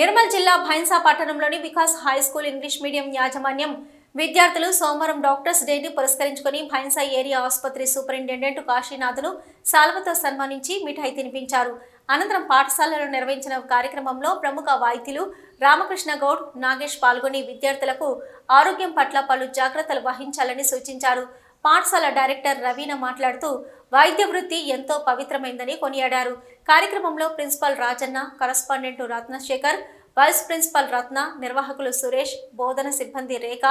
నిర్మల్ జిల్లా భైన్సా పట్టణంలోని Vikas high school English medium యాజమాన్యం విద్యార్థులు సోమవారం డాక్టర్స్ డేని పురస్కరించుకుని భైన్సా ఏరియా ఆసుపత్రి సూపరింటెండెంట్ కాశీనాథ్ను సాల్వతో సన్మానించి మిఠాయి తినిపించారు. అనంతరం పాఠశాలలో నిర్వహించిన కార్యక్రమంలో ప్రముఖ వైద్యులు రామకృష్ణ గౌడ్, నాగేష్ పాల్గొని విద్యార్థులకు ఆరోగ్యం పట్ల పలు జాగ్రత్తలు వహించాలని సూచించారు. పాఠశాల డైరెక్టర్ రవీనా మాట్లాడుతూ వైద్య వృత్తి ఎంతో పవిత్రమైందని కొనియాడారు. కార్యక్రమంలో principal Rajanna, correspondent Ratnasekhar, vice principal Ratna, నిర్వాహకులు సురేష్, బోధన సిబ్బంది రేఖ,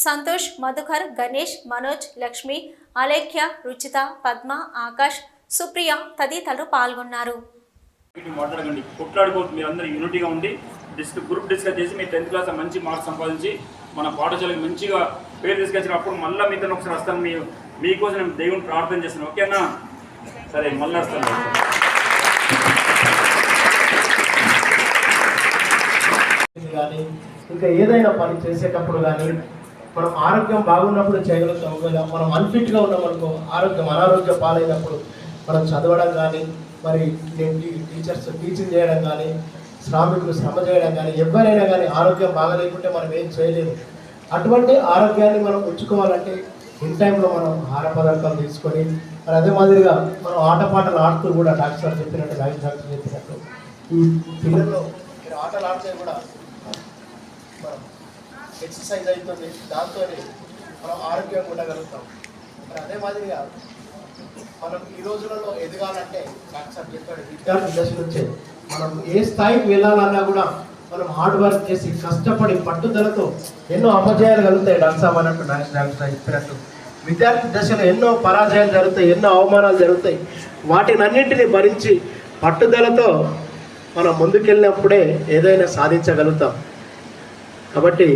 సంతోష్, మధుకర్, గణేష్, మనోజ్, లక్ష్మి, అలేఖ్య, రుచిత, పద్మ, ఆకాష్, సుప్రియ తదితరులు పాల్గొన్నారు. గ్రూప్ డిస్కస్ చేసి మీ 10th క్లాస్ మంచి మార్క్స్ సంపాదించి మన పాఠశాలకు మంచిగా పేరు తీసుకొచ్చినప్పుడు మళ్ళీ మీతో ఒకసారి వస్తాను. మీకోసం నేను దేవుని ప్రార్థన చేస్తాను. ఓకేనా? సరే, మళ్ళీ వస్తాను. కానీ ఇంకా ఏదైనా పని చేసేటప్పుడు కానీ మనం ఆరోగ్యం బాగున్నప్పుడు చేయగలుగుతాం. ఒకవేళ మనం అన్ఫిట్గా ఉన్నామనుకో, అనారోగ్య పాలైనప్పుడు మనం చదవడం కానీ, మరి టీచర్స్ టీచింగ్ చేయడం కానీ, శ్రామికులు శ్రమ చేయడం కానీ, ఎవరైనా కానీ ఆరోగ్యం బాగలేకుంటే మనం ఏం చేయలేము. అటువంటి ఆరోగ్యాన్ని మనం ఉంచుకోవాలంటే ఇన్ టైంలో మనం ఆహార పదార్థాలు తీసుకొని, మరి అదే మాదిరిగా మనం ఆటపాటలు ఆడుతూ కూడా డాక్టర్ చెప్పినట్టు, లైఫ్ డాక్టర్ చెప్పినట్టు ఈ పిల్లల్లో మీరు ఆటలు ఆడితే కూడా మనం ఎక్సర్సైజ్ అవుతుంది, దాంతో మనం ఆరోగ్యంగా ఉండగలుగుతాం. మరి అదే మాదిరిగా మనం ఈ రోజులలో ఎదగాలంటే డాక్టర్ చెప్పాడు, విద్యార్థి దశ నుంచే మనం ఏ స్థాయికి వెళ్ళాలన్నా కూడా మనం హార్డ్ వర్క్ చేసి కష్టపడి పట్టుదలతో ఎన్నో అపజయాలు కలుగుతాయి. డాక్టర్ అన్నట్టు డాక్టర్ చెప్పినట్టు విద్యార్థి దశలో ఎన్నో పరాజయాలు జరుగుతాయి, ఎన్నో అవమానాలు జరుగుతాయి. వాటినన్నింటినీ భరించి పట్టుదలతో మనం ముందుకెళ్ళినప్పుడే ఏదైనా సాధించగలుగుతాం. కాబట్టి